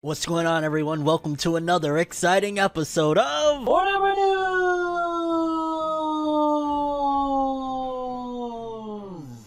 What's going on, everyone? Welcome to another exciting episode of FORNEVERNEWS!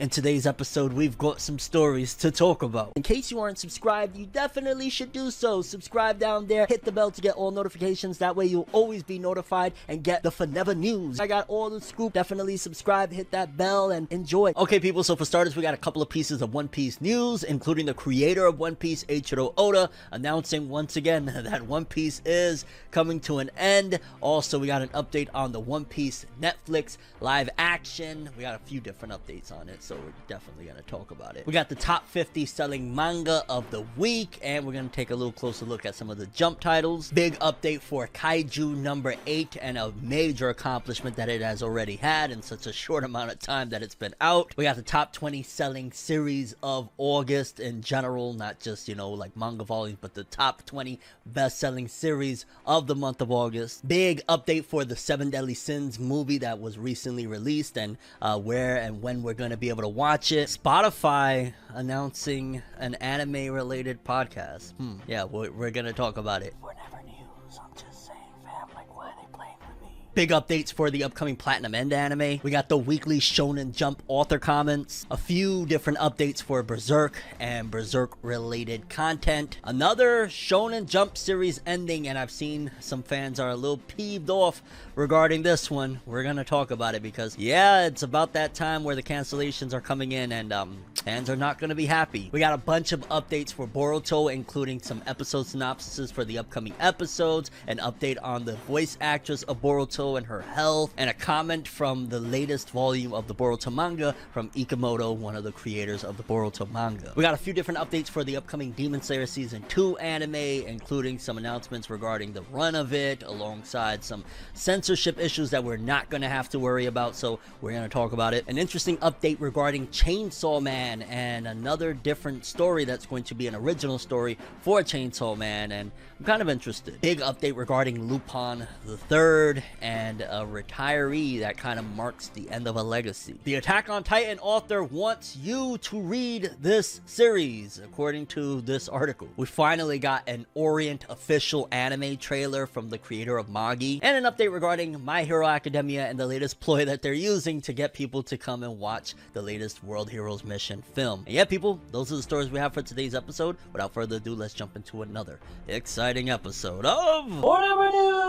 In today's episode, we've got some stories to talk about. In case you aren't subscribed, you definitely should do so. Subscribe down there, hit the bell to get all notifications. That way you'll always be notified and get the FORNEVERNEWS. I got all the scoop. Definitely subscribe, hit that bell, and enjoy. Okay, people, so for starters, we got a couple of pieces of One Piece news, including the creator of One Piece, Eiichiro Oda, announcing once again that One Piece is coming to an end. Also, we got an update on the One Piece Netflix live action. We got a few different updates on it, so we're definitely going to talk about it. We got the top 50 selling manga of the week, and we're going to take a little closer look at some of the jump titles. Big update for Kaiju number 8, and a major accomplishment that it has already had in such a short amount of time that it's been out. We got the top 20 selling series of August in general, not just, you know, like manga volumes, but the top 20 best-selling series of the month of August. Big update for the Seven Deadly Sins movie that was recently released, and where and when we're going to be able to watch it. Spotify announcing an anime-related podcast. Yeah, we're going to talk about it. FORNEVERNEWS, I'm just saying, fam, like, why are they playing with me? Big updates for the upcoming Platinum End anime. We got the weekly Shonen Jump author comments. A few different updates for Berserk and Berserk-related content. Another Shonen Jump series ending, and I've seen some fans are a little peeved off regarding this one. We're gonna talk about it because, yeah, it's about that time where the cancellations are coming in, and fans are not gonna be happy. We got a bunch of updates for Boruto, including some episode synopsises for the upcoming episodes, an update on the voice actress of Boruto and her health, and a comment from the latest volume of the Boruto manga from Ikemoto, one of the creators of the Boruto manga. We got a few different updates for the upcoming Demon Slayer Season 2 anime, including some announcements regarding the run of it, alongside some censorship issues that we're not going to have to worry about, so we're going to talk about it. An interesting update regarding Chainsaw Man, and another different story that's going to be an original story for Chainsaw Man, and I'm kind of interested. Big update regarding Lupin the Third, and a retiree that kind of marks the end of a legacy. The Attack on Titan author wants you to read this series, according to this article. We finally got an Orient official anime trailer from the creator of Magi, and an update regarding My Hero Academia and the latest ploy that they're using to get people to come and watch the latest World Heroes Mission film. And yeah, people, those are the stories we have for today's episode. Without further ado, let's jump into another exciting episode of FORNEVERNEWS!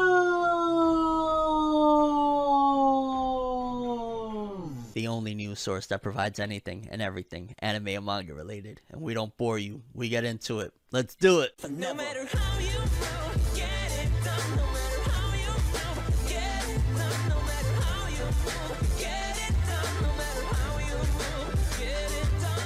The only news source that provides anything and everything anime and manga related. And we don't bore you. We get into it. Let's do it. No matter how you feel, get it done. No matter how you feel, get it done. No matter how you feel, get it done. No matter how you feel, get it done.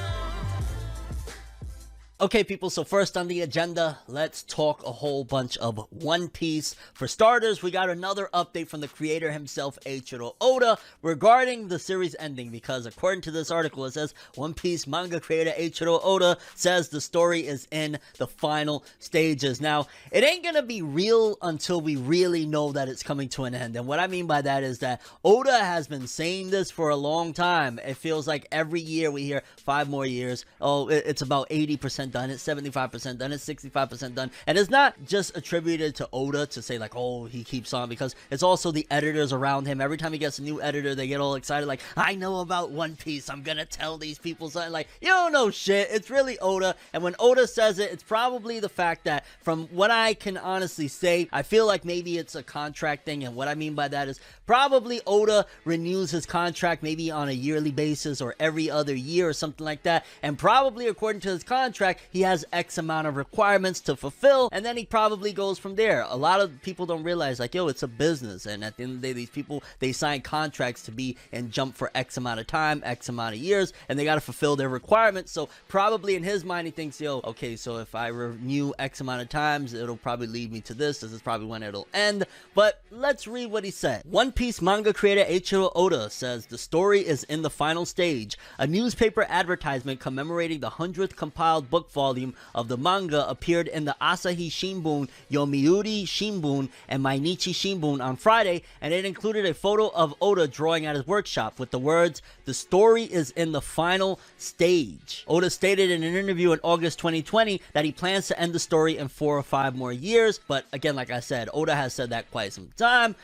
Okay, people, so first on the agenda, let's talk a whole bunch of One Piece. For starters, we got another update from the creator himself, Eiichiro Oda, regarding the series ending, because according to this article, it says One Piece manga creator Eiichiro Oda says the story is in the final stages. Now, it ain't gonna be real until we really know that it's coming to an end, and what I mean by that is that Oda has been saying this for a long time. It feels like every year we hear 5 more years, oh, it's about 80% done, it's 75% done, it's 65% done, and it's not just attributed to Oda to say like, oh, he keeps on, because it's also the editors around him. Every time he gets a new editor, they get all excited like, I know about One Piece, I'm gonna tell these people something. Like, you don't know shit. It's really Oda, and when Oda says it, it's probably the fact that, from what I can honestly say, I feel like maybe it's a contract thing, and what I mean by that is probably Oda renews his contract maybe on a yearly basis or every other year or something like that, and probably according to his contract, he has X amount of requirements to fulfill, and then he probably goes from there. A lot of people don't realize, like, yo, it's a business, and at the end of the day, these people, they sign contracts to be in Jump for X amount of time, X amount of years, and they gotta fulfill their requirements. So probably in his mind, he thinks, yo, okay, so if I renew X amount of times, it'll probably lead me to this is probably when it'll end. But let's read what he said. One Piece manga creator Eiichiro Oda says the story is in the final stage. A newspaper advertisement commemorating the 100th compiled book book volume of the manga appeared in the Asahi Shimbun, Yomiuri Shimbun, and Mainichi Shimbun on Friday, and it included a photo of Oda drawing at his workshop with the words, "The story is in the final stage." Oda stated in an interview in August 2020 that he plans to end the story in 4 or 5 more years, but again, like I said, Oda has said that quite some time.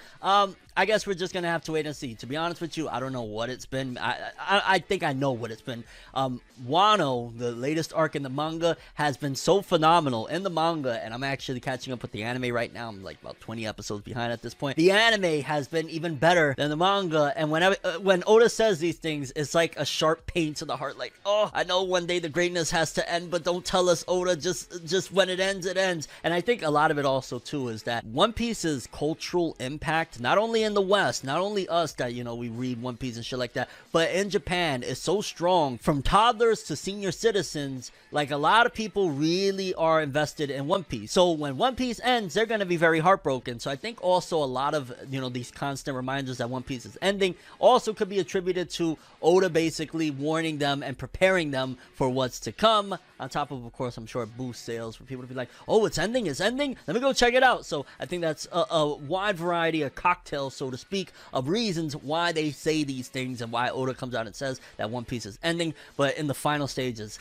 I guess we're just gonna have to wait and see. To be honest with you, I don't know what it's been. I think I know what it's been. Wano, the latest arc in the manga, has been so phenomenal in the manga, and I'm actually catching up with the anime right now. I'm like about 20 episodes behind at this point. The anime has been even better than the manga, and when Oda says these things, it's like a sharp pain to the heart. Like, oh, I know one day the greatness has to end, but don't tell us, Oda. Just when it ends, it ends. And I think a lot of it also too is that One Piece's cultural impact, not only in the West, not only us that, you know, we read One Piece and shit like that, but in Japan is so strong. From toddlers to senior citizens, like a lot of people really are invested in One Piece. So when One Piece ends, they're going to be very heartbroken. So I think also a lot of, you know, these constant reminders that One Piece is ending also could be attributed to Oda basically warning them and preparing them for what's to come. On top of course, I'm sure it boosts sales for people to be like, oh, it's ending, let me go check it out. So I think that's a wide variety, a cocktail, so to speak, of reasons why they say these things and why Oda comes out and says that One Piece is ending. But in the final stages,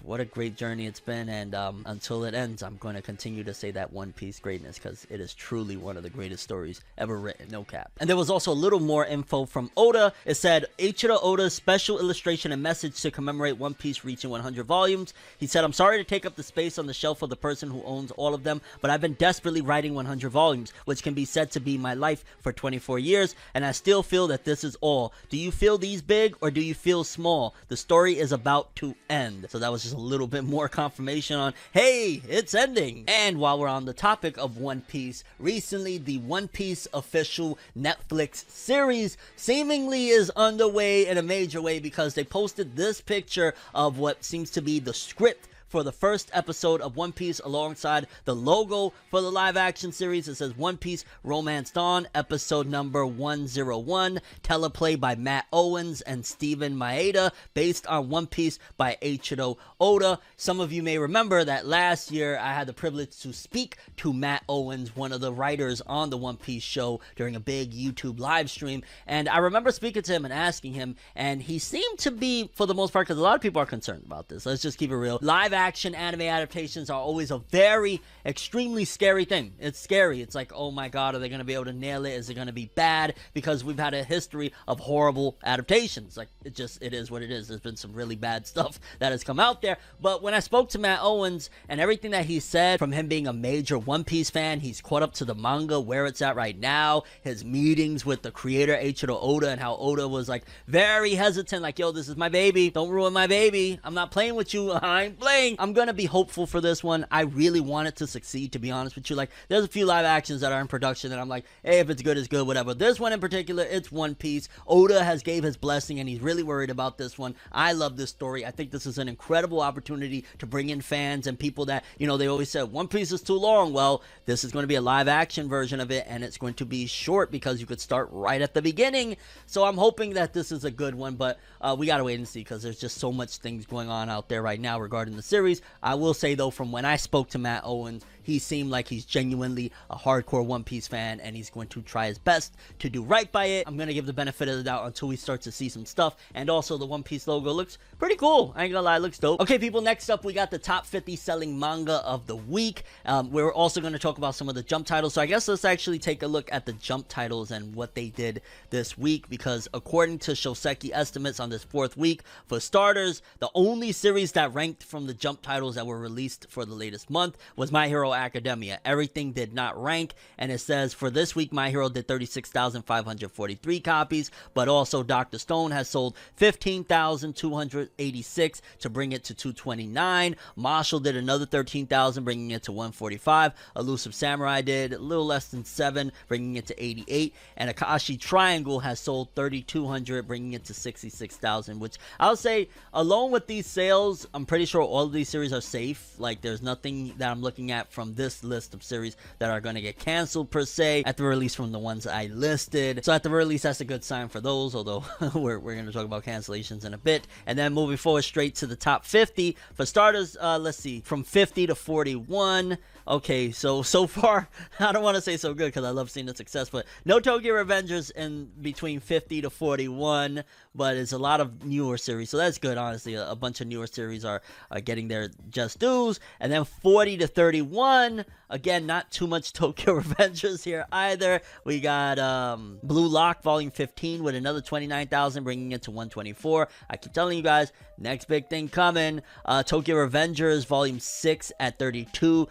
what a great journey it's been, and until it ends, I'm going to continue to say that One Piece greatness, because it is truly one of the greatest stories ever written, no cap. And there was also a little more info from Oda. It said, Eiichiro Oda's special illustration and message to commemorate One Piece reaching 100 volumes. He said, I'm sorry to take up the space on the shelf of the person who owns all of them, but I've been desperately writing 100 volumes, which can be said to be my life for 24 years, and I still feel that this is all. Do you feel these big, or do you feel small? The story is about to end. So that was just a little bit more confirmation on, hey, it's ending. And while we're on the topic of One Piece, recently the One Piece official Netflix series seemingly is underway in a major way, because they posted this picture of what seems to be the script for the first episode of One Piece alongside the logo for the live action series. It says One Piece Romance Dawn, episode number 101, teleplay by Matt Owens and Steven Maeda, based on One Piece by Eiichiro Oda. Some of you may remember that last year I had the privilege to speak to Matt Owens, one of the writers on the One Piece show, during a big YouTube live stream, and I remember speaking to him and asking him, and he seemed to be, for the most part, because a lot of people are concerned about this, let's just keep it real, live action anime adaptations are always a very extremely scary thing. It's scary. It's like, oh my god, are they going to be able to nail it? Is it going to be bad? Because we've had a history of horrible adaptations. Like, it is what it is. There's been some really bad stuff that has come out there. But when I spoke to Matt Owens and everything that he said, from him being a major One Piece fan, he's caught up to the manga, where it's at right now, his meetings with the creator Eiichiro Oda, and how Oda was like very hesitant, like, yo, this is my baby, don't ruin my baby, I'm not playing with you, I ain't playing. I'm gonna be hopeful for this one. I really want it to succeed, to be honest with you. Like, there's a few live actions that are in production and I'm like, hey, if it's good, it's good, whatever. This one in particular, it's One Piece. Oda has gave his blessing and he's really worried about this one. I love this story. I think this is an incredible opportunity to bring in fans and people that, you know, they always said One Piece is too long. Well, this is going to be a live action version of it, and it's going to be short because you could start right at the beginning. So I'm hoping that this is a good one, but we gotta wait and see, because there's just so much things going on out there right now regarding the series. I will say though, from when I spoke to Matt Owens, he seemed like he's genuinely a hardcore One Piece fan, and he's going to try his best to do right by it. I'm going to give the benefit of the doubt until we start to see some stuff. And also, the One Piece logo looks pretty cool. I ain't gonna lie, it looks dope. Okay, people, next up, we got the top 50 selling manga of the week. We're also going to talk about some of the Jump titles. So I guess let's actually take a look at the Jump titles and what they did this week, because according to Shoseki estimates on this 4th week, for starters, the only series that ranked from the Jump titles that were released for the latest month was My Hero Academia. Everything did not rank, and it says for this week My Hero did 36,543 copies, but also Dr. Stone has sold 15,286 to bring it to 229. Marshall did another 13,000, bringing it to 145. Elusive Samurai did a little less than 7, bringing it to 88, and Akashi Triangle has sold 3,200, bringing it to 66,000, which I'll say, along with these sales, I'm pretty sure all of these series are safe. Like, there's nothing that I'm looking at from this list of series that are going to get canceled per se, at the very least from the ones I listed. So at the very least, that's a good sign for those, although we're going to talk about cancellations in a bit. And then moving forward straight to the top 50. For starters, let's see, from 50 to 41. Okay, so far, I don't want to say so good because I love seeing the success, but no Tokyo Revengers in between 50 to 41, but it's a lot of newer series, so that's good, honestly. A bunch of newer series are getting their just dues. And then 40 to 31, again, not too much Tokyo Revengers here either. We got Blue Lock Volume 15 with another 29,000, bringing it to 124. I keep telling you guys, next big thing coming. Tokyo Revengers Volume 6 at 32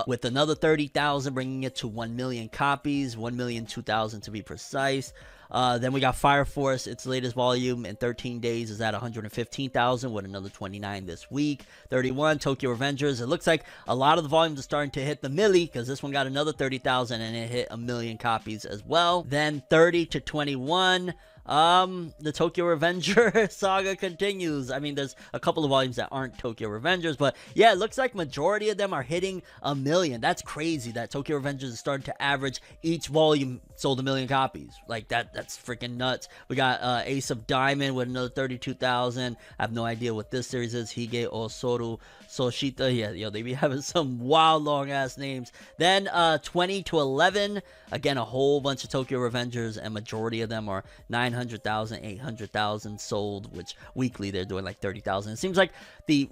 with another 30,000, bringing it to 1 million copies, 1,002,000 to be precise. Then we got Fire Force, its latest volume in 13 days is at 115,000 with another 29 this week. 31, Tokyo Revengers. It looks like a lot of the volumes are starting to hit the milli because this one got another 30,000 and it hit 1 million copies as well. Then 30 to 21. The Tokyo Revenger saga continues. I mean, there's a couple of volumes that aren't Tokyo Revengers, but yeah, it looks like majority of them are hitting 1 million. That's crazy that Tokyo Revengers is starting to average each volume sold 1 million copies. Like that's freaking nuts. We got Ace of Diamond with another 32,000. I have no idea what this series is. Hige Osoru Soshita. Yeah, yo, they be having some wild long ass names. Then 20 to 11. Again, a whole bunch of Tokyo Revengers, and majority of them are 900,000, 800,000 sold, which weekly they're doing like 30,000. It seems like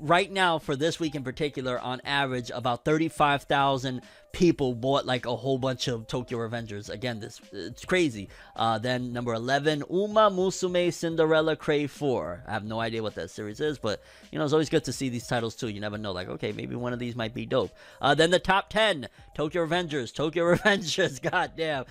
right now for this week in particular, on average, about 35,000 people bought like a whole bunch of Tokyo Revengers. Again, it's crazy. Then number 11, Uma Musume Cinderella Crave 4. I have no idea what that series is, but you know, it's always good to see these titles too. You never know, like, okay, maybe one of these might be dope. Then the top 10, Tokyo Revengers, goddamn.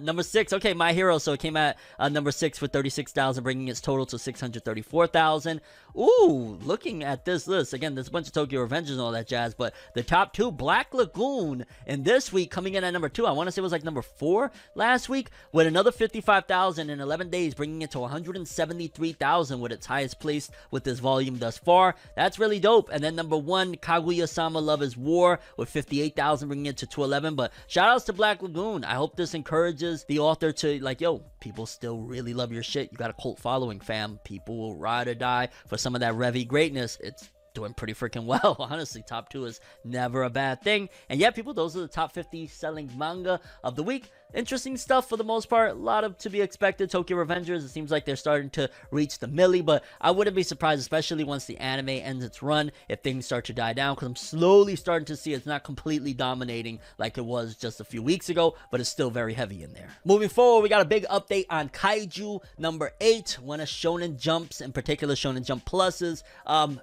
Number 6, okay, My Hero, so it came at number 6 with 36,000, bringing its total to 634,000. Ooh, looking at this list, again, there's a bunch of Tokyo Revengers and all that jazz, but the top 2, Black Lagoon, and this week coming in at number 2, I want to say it was like number 4 last week, with another 55,000 in 11 days, bringing it to 173,000 with its highest place with this volume thus far. That's really dope. And then number 1, Kaguya-sama Love is War, with 58,000, bringing it to 211. But shout outs to Black Lagoon. I hope this encourages the author to, like, yo, people still really love your shit. You got a cult following, fam. People will ride or die for some of that Revy greatness. It's doing pretty freaking well. Honestly, top 2 is never a bad thing. And yeah, people, those are the top 50 selling manga of the week. Interesting stuff for the most part. A lot of to be expected. Tokyo Revengers, it seems like they're starting to reach the milli, but I wouldn't be surprised, especially once the anime ends its run, if things start to die down, because I'm slowly starting to see it's not completely dominating like it was just a few weeks ago, but it's still very heavy in there. Moving forward, we got a big update on Kaiju number 8, one of Shonen Jump's, in particular Shonen Jump Plus's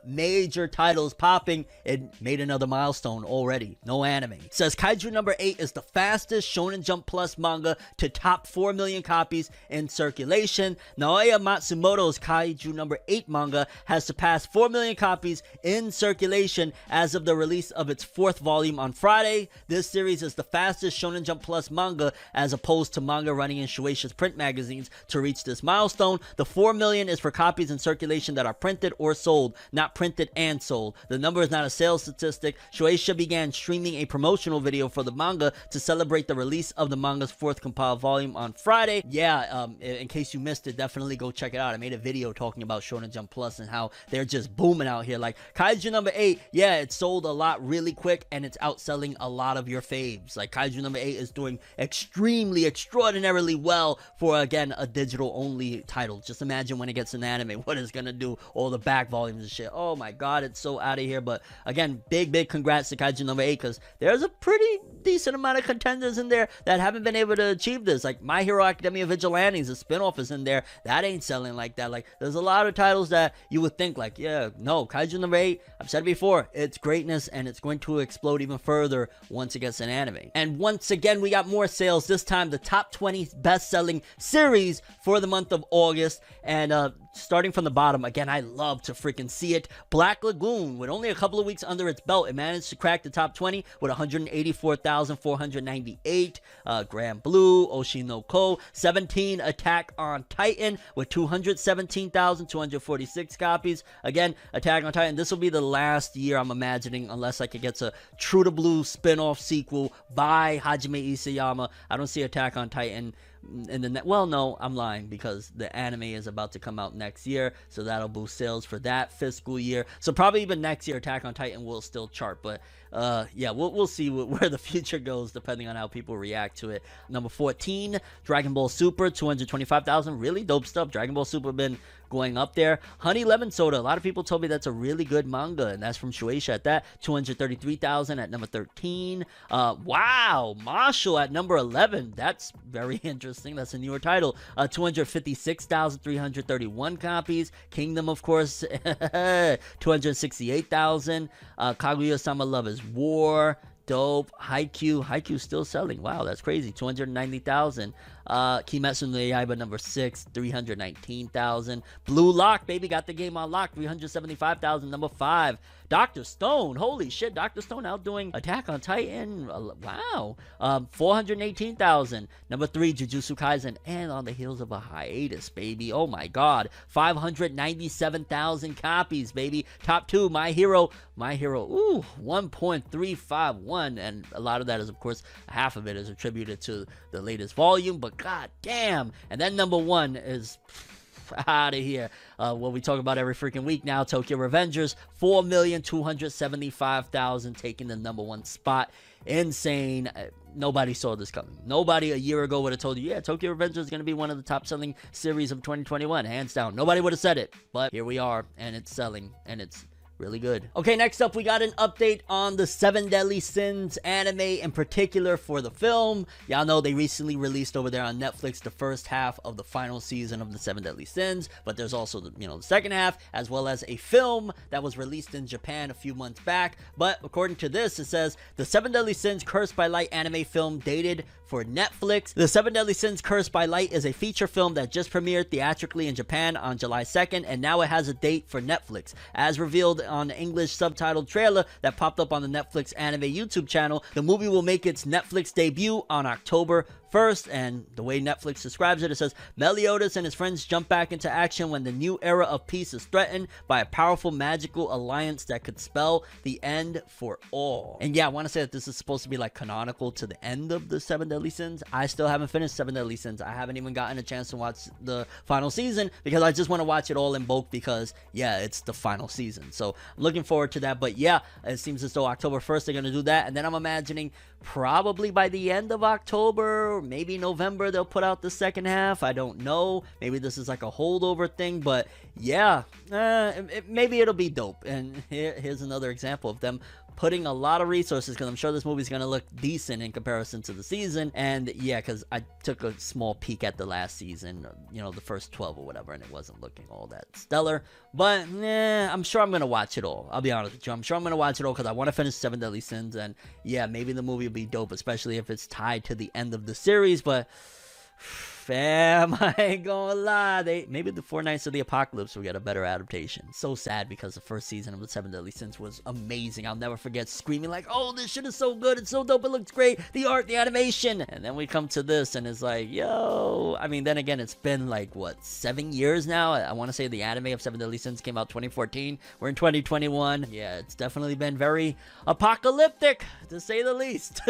major titles popping. It made another milestone already. No anime. It says Kaiju number 8 is the fastest Shonen Jump Plus manga to top 4 million copies in circulation. Naoya Matsumoto's Kaiju number 8 manga has surpassed 4 million copies in circulation as of the release of its 4th volume on Friday. This series is the fastest Shonen Jump Plus manga as opposed to manga running in Shueisha's print magazines to reach this milestone. The 4 million is for copies in circulation that are printed or sold, not printed and sold. The number is not a sales statistic. Shueisha began streaming a promotional video for the manga to celebrate the release of the manga's 4th compiled volume on Friday. Yeah, in case you missed it, definitely go check it out. I made a video talking about Shonen Jump Plus and how they're just booming out here. Like Kaiju number 8, yeah, it sold a lot really quick and it's outselling a lot of your faves. Like Kaiju number 8 is doing extraordinarily well for, again, a digital only title. Just imagine when it gets an anime, what it's gonna do, all the back volumes and shit. Oh my god, it's so out of here. But again, big congrats to Kaiju number 8, because there's a pretty decent amount of contenders in there that haven't been able to achieve this. Like My Hero Academia Vigilantes, the spin-off, is in there. That ain't selling like that. Like there's a lot of titles that you would think like, yeah, no, Kaiju number 8, I've said it before, it's greatness and it's going to explode even further once it gets an anime. And once again, we got more sales, this time the top 20 best-selling series for the month of August. And Starting from the bottom, again, I love to freaking see it. Black Lagoon, with only a couple of weeks under its belt, it managed to crack the top 20 with 184,498. Grand Blue, Oshinoko, 17. Attack on Titan with 217,246 copies. Again, Attack on Titan, this will be the last year, I'm imagining, unless like it gets a True to Blue spin-off sequel by Hajime Isayama. I don't see Attack on Titan in the well, no, I'm lying, because the anime is about to come out next year, so that'll boost sales for that fiscal year. So probably even next year, Attack on Titan will still chart, but yeah, we'll see where the future goes depending on how people react to it. Number 14, Dragon Ball Super, 225,000. Really dope stuff. Dragon Ball Super been going up there. Honey Lemon Soda, a lot of people told me that's a really good manga, and that's from Shueisha at that. 233,000 at number 13. Wow, Marshall at number 11. That's very interesting. That's a newer title. 256,331 copies. Kingdom, of course, 268,000. Kaguya-sama Love is War. Dope. Haikyuu still selling. Wow, that's crazy. 290,000. Kimetsu no Yaiba number 6, 319,000. Blue Lock, baby, got the game on lock, 375,000. Number 5, Dr. Stone. Holy shit, Dr. Stone outdoing Attack on Titan. Wow. 418,000. Number 3, Jujutsu Kaisen, and on the heels of a hiatus, baby. Oh my god. 597,000 copies, baby. Top 2, My Hero. Ooh, 1.351, and a lot of that is, of course, half of it is attributed to the latest volume, but god damn. And then number 1 is out of here, what we talk about every freaking week now, Tokyo Revengers, 4,275,000, taking the number 1 spot. Insane. Nobody saw this coming. Nobody a year ago would have told you, yeah, Tokyo Revengers is going to be one of the top selling series of 2021, hands down. Nobody would have said it, but here we are, and it's selling, and it's really good. Okay, next up, we got an update on the 7 Deadly Sins anime, in particular for the film. Y'all know they recently released over there on Netflix the first half of the final season of the 7 Deadly Sins, but there's also the, the second half, as well as a film that was released in Japan a few months back. But according to this, it says the 7 Deadly Sins Cursed by Light anime film dated for Netflix. The 7 Deadly Sins Cursed by Light is a feature film that just premiered theatrically in Japan on July 2nd, and now it has a date for Netflix. As revealed on the English subtitled trailer that popped up on the Netflix anime YouTube channel, the movie will make its Netflix debut on October 1st, and the way Netflix describes it, it says Meliodas and his friends jump back into action when the new era of peace is threatened by a powerful magical alliance that could spell the end for all. And yeah, I want to say that this is supposed to be like canonical to the end of the 7 Deadly Sins. I still haven't finished 7 Deadly Sins. I haven't even gotten a chance to watch the final season because I just want to watch it all in bulk because, yeah, it's the final season. So I'm looking forward to that. But yeah, it seems as though October 1st they're going to do that. And then I'm imagining probably by the end of October, or maybe November, they'll put out the second half. I don't know. Maybe this is like a holdover thing, but yeah, maybe it'll be dope. And here's another example of them putting a lot of resources, because I'm sure this movie's going to look decent in comparison to the season. And yeah, because I took a small peek at the last season, the first 12 or whatever, and it wasn't looking all that stellar. But I'm sure I'm going to watch it all. I'll be honest with you. I'm sure I'm going to watch it all because I want to finish 7 Deadly Sins. And yeah, maybe the movie will be dope, especially if it's tied to the end of the series. But fam, I ain't gonna lie, maybe the 4 Nights of the Apocalypse will get a better adaptation. So sad, because the first season of the 7 Deadly Sins was amazing. I'll never forget screaming like, oh, this shit is so good, it's so dope, it looks great, the art, the animation. And then we come to this and it's like, yo, I mean, then again, it's been like, what, 7 years now? I want to say the anime of 7 Deadly Sins came out 2014. We're in 2021. Yeah, it's definitely been very apocalyptic, to say the least.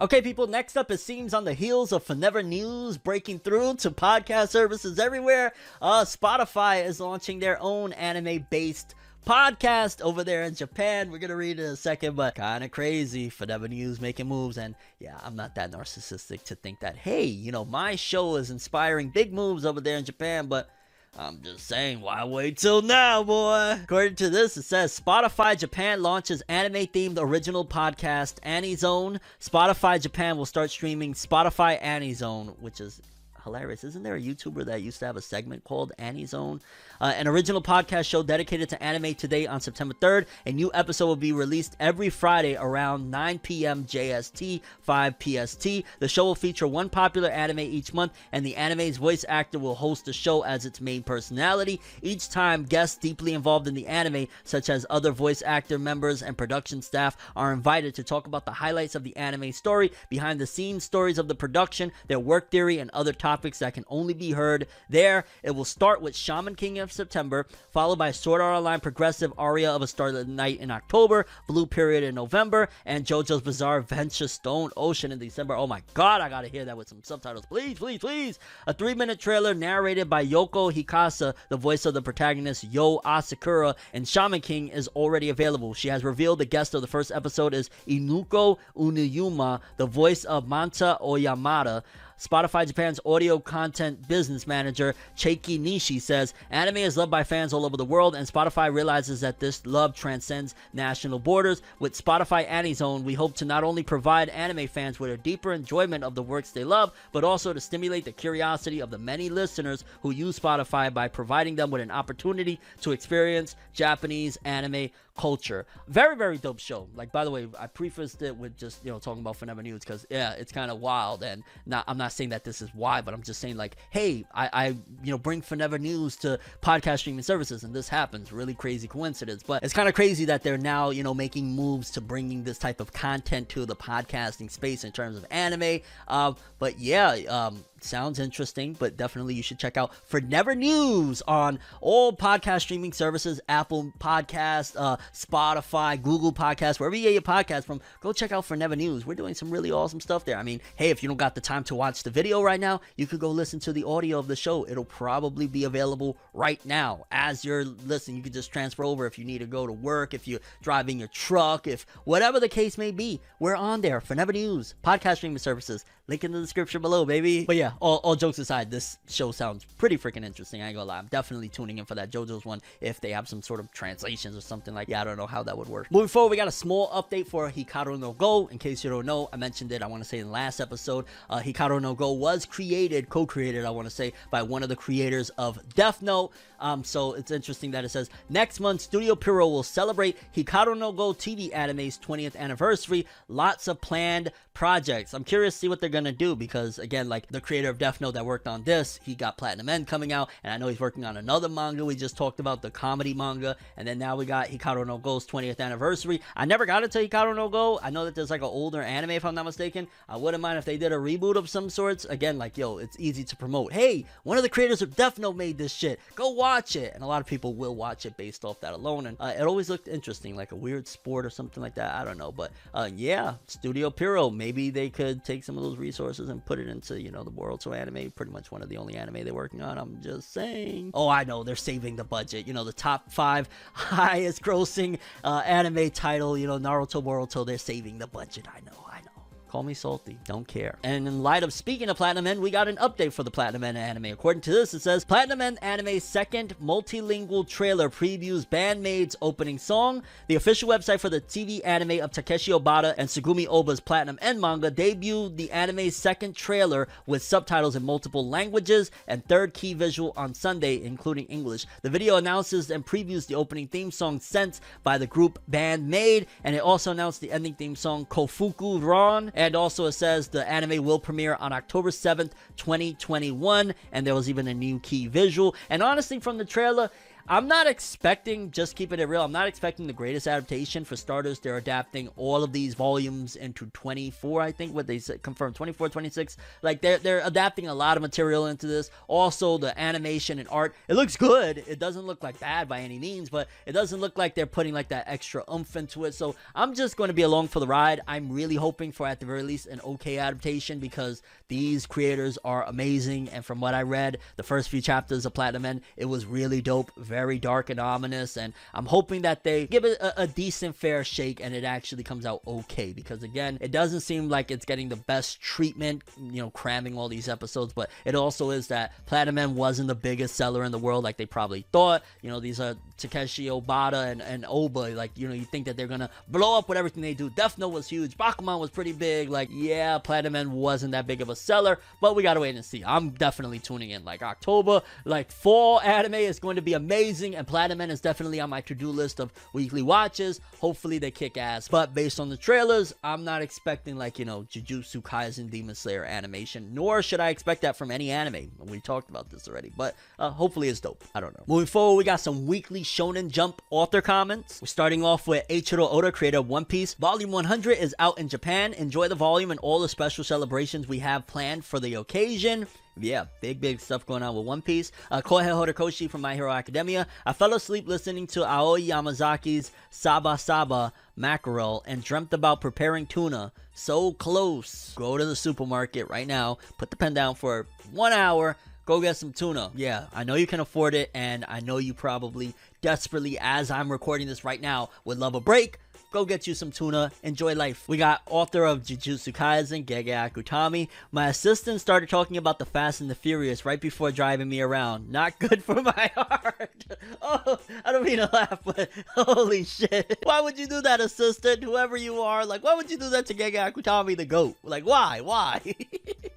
Okay, people, next up, it seems on the heels of FORNEVERNEWS breaking through to podcast services everywhere, Spotify is launching their own anime-based podcast over there in Japan. We're gonna read it in a second, but kind of crazy. FORNEVERNEWS making moves, and yeah, I'm not that narcissistic to think that, hey, my show is inspiring big moves over there in Japan, but I'm just saying, why wait till now, boy? According to this, it says Spotify Japan launches anime-themed original podcast AniZone. Spotify Japan will start streaming Spotify AniZone, which is hilarious. Isn't there a YouTuber that used to have a segment called Annie Zone? An original podcast show dedicated to anime today on September 3rd. A new episode will be released every Friday around 9 p.m. JST, 5 PST. The show will feature one popular anime each month, and the anime's voice actor will host the show as its main personality. Each time, guests deeply involved in the anime, such as other voice actor members and production staff, are invited to talk about the highlights of the anime story, behind the scenes stories of the production, their work theory, and other topics that can only be heard there. It will start with Shaman King of September, followed by Sword Art Online Progressive Aria of a Starlit Night in October, Blue Period in November, and JoJo's Bizarre Adventure Stone Ocean in December. Oh my god, I gotta hear that with some subtitles. Please, please, please. A 3-minute trailer narrated by Yoko Hikasa, the voice of the protagonist Yo Asakura in Shaman King, is already available. She has revealed the guest of the first episode is Inuko Uniyuma, the voice of Manta Oyamada. Spotify Japan's audio content business manager, Cheiki Nishi, says, anime is loved by fans all over the world, and Spotify realizes that this love transcends national borders. With Spotify Annie Zone, we hope to not only provide anime fans with a deeper enjoyment of the works they love, but also to stimulate the curiosity of the many listeners who use Spotify by providing them with an opportunity to experience Japanese anime culture. Very, very dope show. Like, by the way, I prefaced it with just, talking about FORNEVER News, because, yeah, it's kind of wild, and I'm not saying that this is why, but I'm just saying, like, hey, I bring FORNEVER News to podcast streaming services, and this happens. Really crazy coincidence, but it's kind of crazy that they're now, making moves to bringing this type of content to the podcasting space in terms of anime. But yeah, sounds interesting, but definitely you should check out FORNEVER News on all podcast streaming services, Apple Podcast, Spotify, Google Podcast, wherever you get your podcast from. Go check out FORNEVER News. We're doing some really awesome stuff there. I mean, hey, if you don't got the time to watch the video right now, you could go listen to the audio of the show. It'll probably be available right now as you're listening. You can just transfer over if you need to go to work, if you're driving your truck, if whatever the case may be. We're on there. FORNEVER News, podcast streaming services. Link in the description below, baby. But yeah, all jokes aside, this show sounds pretty freaking interesting. I ain't gonna lie. I'm definitely tuning in for that JoJo's one if they have some sort of translations or something like that. Yeah, I don't know how that would work. Moving forward, we got a small update for Hikaru no Go. In case you don't know, I mentioned it, I want to say in the last episode, Hikaru no Go was co-created, I want to say, by one of the creators of Death Note. So it's interesting that it says, next month, Studio Pierrot will celebrate Hikaru no Go TV anime's 20th anniversary. Lots of planned projects. I'm curious to see what they're gonna do, because again, like the creator of Death Note that worked on this, he got Platinum End coming out, and I know he's working on another manga we just talked about, the comedy manga, and then now we got Hikaru no Go's 20th anniversary. I never got into Hikaru no Go. I know that there's like an older anime, if I'm not mistaken. I wouldn't mind if they did a reboot of some sorts. Again, like, yo, it's easy to promote. Hey, one of the creators of Death Note made this shit. Go watch it. And a lot of people will watch it based off that alone, and it always looked interesting, like a weird sport or something like that. I don't know, but yeah, Studio Pierrot, maybe they could take some of those resources and put it into, the Boruto anime, pretty much one of the only anime they're working on. I'm just saying. Oh, I know, they're saving the budget. The top 5 highest grossing anime title, Naruto, Boruto, they're saving the budget. I know. Call me salty. Don't care. And in light of speaking of Platinum End, we got an update for the Platinum End anime. According to this, it says, Platinum End anime's second multilingual trailer previews Bandmaid's opening song. The official website for the TV anime of Takeshi Obata and Sugumi Oba's Platinum End manga debuted the anime's second trailer with subtitles in multiple languages and third key visual on Sunday, including English. The video announces and previews the opening theme song Sense by the group Bandmaid, and it also announced the ending theme song Kofuku Ron. And also it says the anime will premiere on October 7th, 2021. And there was even a new key visual. And honestly, from the trailer, I'm not expecting, just keeping it real, I'm not expecting the greatest adaptation. For starters, they're adapting all of these volumes into 24, I think, what they said, confirmed, 24, 26. Like, they're adapting a lot of material into this. Also, the animation and art, it looks good. It doesn't look like bad by any means, but it doesn't look like they're putting like that extra oomph into it. So I'm just going to be along for the ride. I'm really hoping for, at the very least, an okay adaptation, because these creators are amazing. And from what I read, the first few chapters of Platinum End, it was really dope, very dark and ominous, and I'm hoping that they give it a decent fair shake and it actually comes out okay, because again, it doesn't seem like it's getting the best treatment, cramming all these episodes. But it also is that Platinum End wasn't the biggest seller in the world like they probably thought. These are Takeshi Obata and Oba, like, you know, you think that they're gonna blow up with everything they do. Death Note was huge. Bakuman was pretty big. Like, yeah, Platinum Men wasn't that big of a seller, but we gotta wait and see. I'm definitely tuning in. Like, October, like, fall anime is going to be amazing, and Platinum Men is definitely on my to-do list of weekly watches. Hopefully they kick ass, but based on the trailers, I'm not expecting, like, you know, Jujutsu Kaisen Demon Slayer animation, nor should I expect that from any anime. We talked about this already, but hopefully it's dope. I don't know. Moving forward, we got some weekly Shonen Jump author comments. We're starting off with Eiichiro Oda, creator of One Piece. Volume 100 is out in Japan. Enjoy the volume and all the special celebrations we have planned for the occasion. Yeah, big stuff going on with One Piece. Kohei Horikoshi from My Hero Academia. I fell asleep listening to Aoi Yamazaki's Saba Saba Mackerel and dreamt about preparing tuna. So close. Go to the supermarket right now. Put the pen down for 1 hour. Go get some tuna. Yeah, I know you can afford it, and I know you probably desperately, as I'm recording this right now, would love a break. Go get you some tuna. Enjoy life. We got author of Jujutsu Kaisen, Gege Akutami. My assistant started talking about the Fast and the Furious right before driving me around. Not good for my heart. Oh, I don't mean to laugh, but holy shit. Why would you do that, assistant? Whoever you are, like, why would you do that to Gege Akutami, the GOAT? Like, why? Why?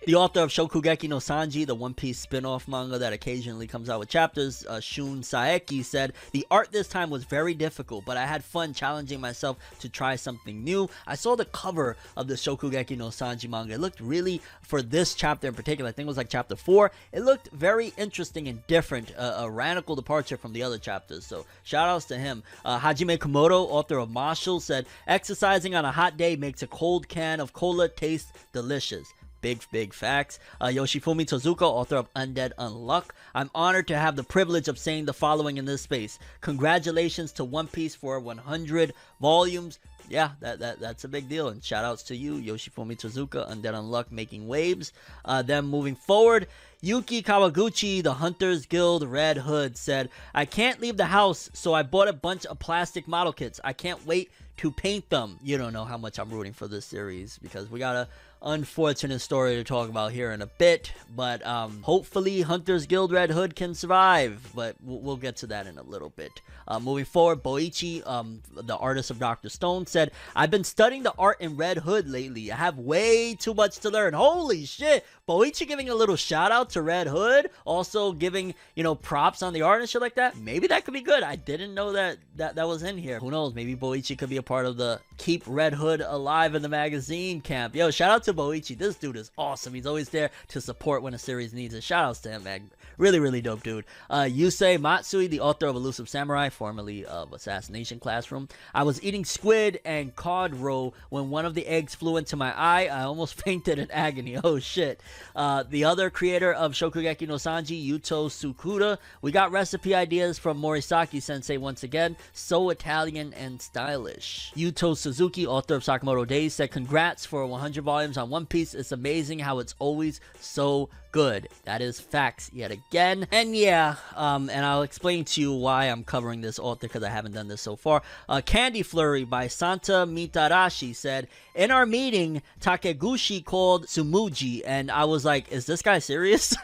The author of Shokugeki no Sanji, the One Piece spin-off manga that occasionally comes out with chapters, Shun Saeki, said, the art this time was very difficult, but I had fun challenging myself to try something new. I saw the cover of the Shokugeki no Sanji manga. It looked really, for this chapter in particular, I think it was like chapter 4, it looked very interesting and different, a radical departure from the other chapters, so shout outs to him. Hajime Komodo, author of Marshall, said, exercising on a hot day makes a cold can of cola taste delicious. Big facts. Yoshifumi Tozuka, author of Undead Unluck. I'm honored to have the privilege of saying the following in this space. Congratulations to One Piece for 100 volumes. Yeah, that's a big deal. And shout outs to you, Yoshifumi Tozuka, Undead Unluck, making waves. Then moving forward, Yuki Kawaguchi, the Hunters Guild Red Hood, said, I can't leave the house, so I bought a bunch of plastic model kits. I can't wait to paint them. You don't know how much I'm rooting for this series, because we got a unfortunate story to talk about here in a bit, but hopefully Hunters Guild Red Hood can survive, but we'll get to that in a little bit. Moving forward, Boichi, the artist of Dr. Stone, said, I've been studying the art in Red Hood lately. I have way too much to learn. Holy shit. Boichi giving a little shout out to Red Hood, also giving, you know, props on the art and shit like that. Maybe that could be good. I didn't know that was in here. Who knows? Maybe Boichi could be a part of the Keep Red Hood Alive in the Magazine camp. Yo, shout out to Boichi. This dude is awesome. He's always there to support when a series needs it. Shout outs to him, man. Really dope dude. Yusei Matsui, the author of Elusive Samurai, formerly of Assassination Classroom. I was eating squid and cod roe when one of the eggs flew into my eye. I almost fainted in agony. Oh shit. The other creator of Shokugeki no Sanji, Yuto Tsukuda. We got recipe ideas from Morisaki Sensei once again. So Italian and stylish. Yuto Suzuki, author of Sakamoto Days, said congrats for 100 volumes on One Piece. It's amazing how it's always so good. That is facts yet again. And yeah, and I'll explain to you why I'm covering this author, because I haven't done this so far. Candy Flurry by Santa Mitarashi said, in our meeting, Takeguchi called Tsumuji, and I was like, is this guy serious?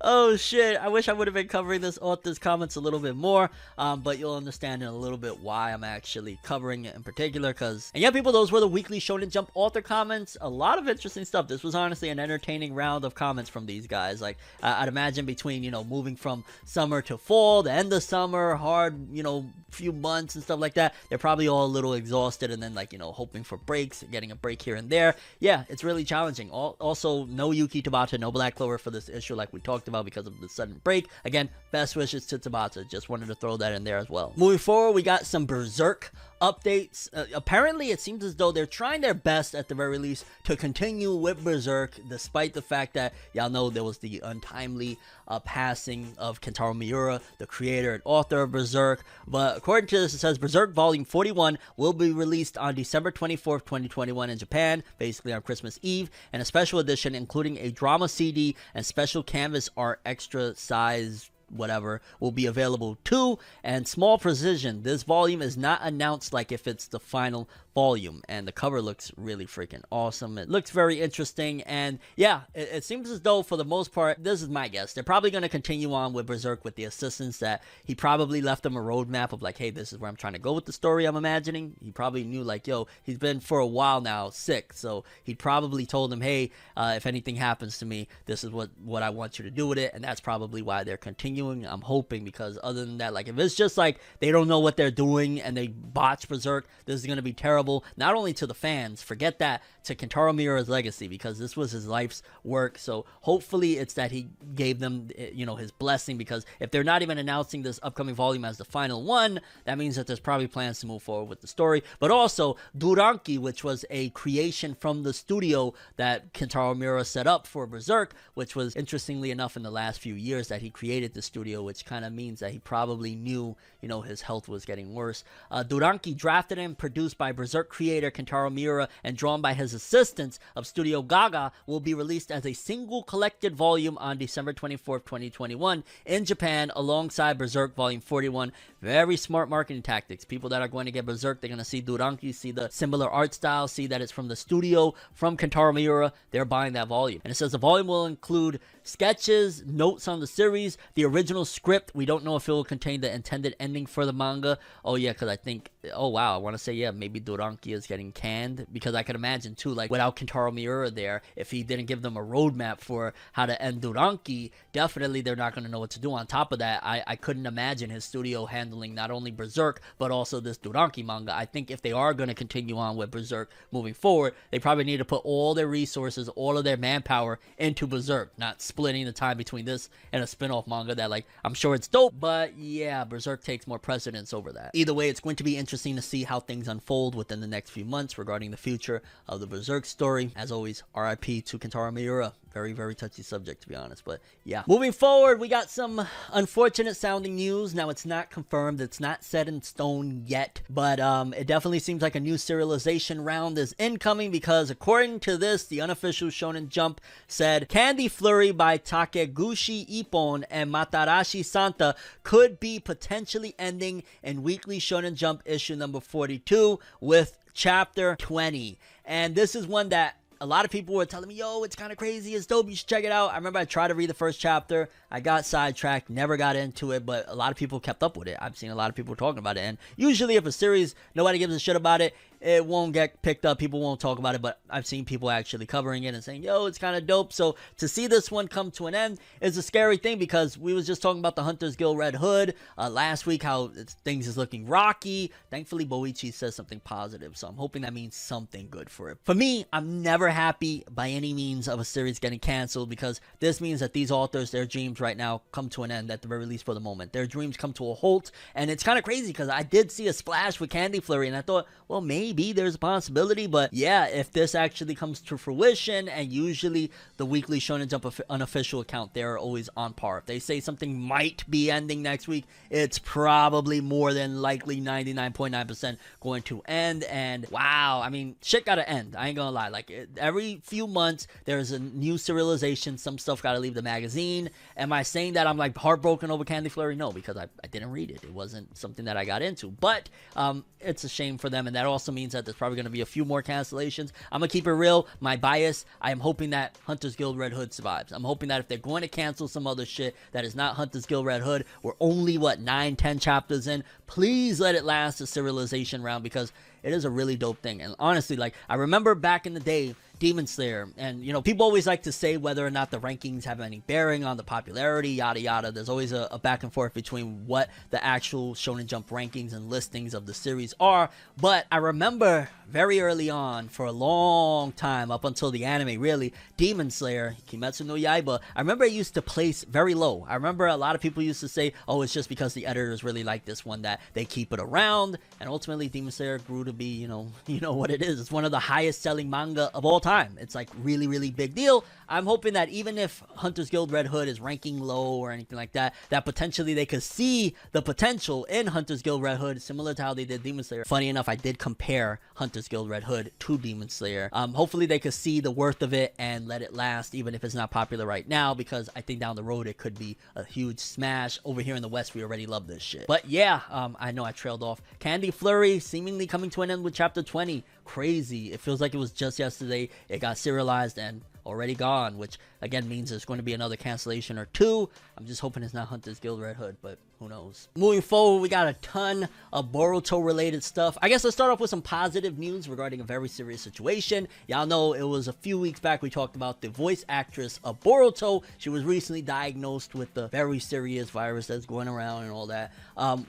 Oh shit, I wish I would have been covering this author's comments a little bit more, but you'll understand in a little bit why I'm actually covering it in particular, because, and yeah people, those were the weekly Shonen Jump author comments. A lot of interesting stuff. This was honestly an entertaining round of comments from these guys. Like, I'd imagine between, you know, moving from summer to fall, the end of summer, hard, you know, few months and stuff like that, they're probably all a little exhausted, and then, like, you know, hoping for breaks, getting a break here and there. Yeah, it's really challenging. Also, no Yuki Tabata, no Black Clover for this issue, like we talked about, because of the sudden break. Again, best wishes to Tabata. Just wanted to throw that in there as well. Moving forward, we got some Berserk updates. Apparently, it seems as though they're trying their best, at the very least, to continue with Berserk, despite the fact that, y'all know, there was the untimely passing of Kentaro Miura, the creator and author of Berserk. But according to this, it says Berserk Volume 41 will be released on December 24th, 2021 in Japan, basically on Christmas Eve, and a special edition including a drama CD and special canvas art extra size whatever will be available too. And small precision, this volume is not announced like if it's the final volume, and the cover looks really freaking awesome. It looks very interesting, and yeah, it seems as though for the most part, this is my guess, they're probably going to continue on with Berserk with the assistance that he probably left them a roadmap of like, hey, this is where I'm trying to go with the story. I'm imagining he probably knew like, yo, he's been for a while now sick, so he probably told him, hey, if anything happens to me, this is what I want you to do with it, and that's probably why they're continuing. I'm hoping, because other than that, like if it's just like they don't know what they're doing and they botch Berserk, this is going to be terrible, not only to the fans, forget that, to Kentaro Miura's legacy, because this was his life's work. So hopefully it's that he gave them, you know, his blessing, because if they're not even announcing this upcoming volume as the final one, that means that there's probably plans to move forward with the story. But also Duranki, which was a creation from the studio that Kentaro Miura set up for Berserk, which was interestingly enough in the last few years that he created the studio, which kind of means that he probably knew, you know, his health was getting worse. Duranki, drafted and produced by Berserk creator Kentaro Miura and drawn by his assistants of Studio Gaga, will be released as a single collected volume on December 24th, 2021 in Japan, alongside Berserk Volume 41. Very smart marketing tactics. People that are going to get Berserk, they're going to see Duranki, see the similar art style, see that it's from the studio, from Kentaro Miura. They're buying that volume. And it says the volume will include sketches, notes on the series, the original script. We don't know if it will contain the intended ending for the manga. Oh yeah, because I think, oh wow, I want to say, yeah, maybe Duranki is getting canned, because I could imagine too, like without Kentaro Miura there, if he didn't give them a roadmap for how to end Duranki, definitely they're not going to know what to do. On top of that, I couldn't imagine his studio handling not only Berserk, but also this Duranki manga. I think if they are going to continue on with Berserk moving forward, they probably need to put all their resources, all of their manpower into Berserk, not splitting the time between this and a spin-off manga that, like, I'm sure it's dope, but yeah, Berserk takes more precedence over that. Either way, it's going to be interesting to see how things unfold within the next few months regarding the future of the Berserk story. As always, RIP to Kentaro Miura. Very, very touchy subject, to be honest, but yeah. Moving forward, we got some unfortunate sounding news. Now, it's not confirmed, it's not set in stone yet, but it definitely seems like a new serialization round is incoming, because according to this, the unofficial Shonen Jump said Candy Flurry by Takeguchi Ippon and Matarashi Santa could be potentially ending in Weekly Shonen Jump issue number 42 with chapter 20. And this is one that a lot of people were telling me, yo, it's kind of crazy, it's dope, you should check it out. I remember I tried to read the first chapter, I got sidetracked, never got into it, but a lot of people kept up with it. I've seen a lot of people talking about it, and usually if a series, nobody gives a shit about it, it won't get picked up, people won't talk about it, but I've seen people actually covering it and saying, yo, it's kind of dope. So to see this one come to an end is a scary thing, because we was just talking about the Hunters Guild Red Hood last week, how things is looking rocky. Thankfully, Boichi says something positive, so I'm hoping that means something good for it. For me, I'm never happy by any means of a series getting canceled, because this means that these authors, their dreams right now come to an end, at the very least for the moment. Their dreams come to a halt, and it's kind of crazy, because I did see a splash with Candy Flurry, and I thought, well, maybe there's a possibility, but yeah, if this actually comes to fruition, and usually the Weekly Shonen Jump unofficial account, they're always on par. If they say something might be ending next week, it's probably more than likely 99.9% going to end. And wow, I mean, shit gotta end. I ain't gonna lie. Like, every few months, there's a new serialization. Some stuff gotta leave the magazine. Am I saying that I'm like heartbroken over Candy Flurry? No, because I didn't read it. It wasn't something that I got into. But it's a shame for them, and that also means that there's probably going to be a few more cancellations. I'm going to keep it real. My bias, I am hoping that Hunters Guild Red Hood survives. I'm hoping that if they're going to cancel some other shit that is not Hunters Guild Red Hood, we're only, 9-10 chapters in. Please let it last the serialization round, because it is a really dope thing. And honestly, like, I remember back in the day, Demon Slayer, and you know, people always like to say whether or not the rankings have any bearing on the popularity, yada yada. There's always a back and forth between what the actual Shonen Jump rankings and listings of the series are. But I remember very early on, for a long time, up until the anime, really, Demon Slayer, Kimetsu no Yaiba, I remember it used to place very low. I remember a lot of people used to say, oh, it's just because the editors really like this one that they keep it around. And ultimately, Demon Slayer grew to be, you know what it is. It's one of the highest selling manga of all time. It's like really, really big deal. I'm hoping that even if Hunters Guild Red Hood is ranking low or anything like that, that potentially they could see the potential in Hunters Guild Red Hood, similar to how they did Demon Slayer. Funny enough, I did compare Hunters Guild Red Hood to Demon Slayer. Hopefully they could see the worth of it and let it last, even if it's not popular right now, because I think down the road it could be a huge smash. Over here in the West, we already love this shit. But yeah, I know I trailed off. Candy Flurry seemingly coming to an going in with chapter 20. Crazy. It feels like it was just yesterday. It got serialized and already gone, which again means there's going to be another cancellation or two. I'm just hoping it's not Hunter's Guild Red Hood, but who knows. Moving forward, we got a ton of Boruto related stuff. I guess let's start off with some positive news regarding a very serious situation. Y'all know it was a few weeks back we talked about the voice actress of Boruto. She was recently diagnosed with the very serious virus that's going around and all that.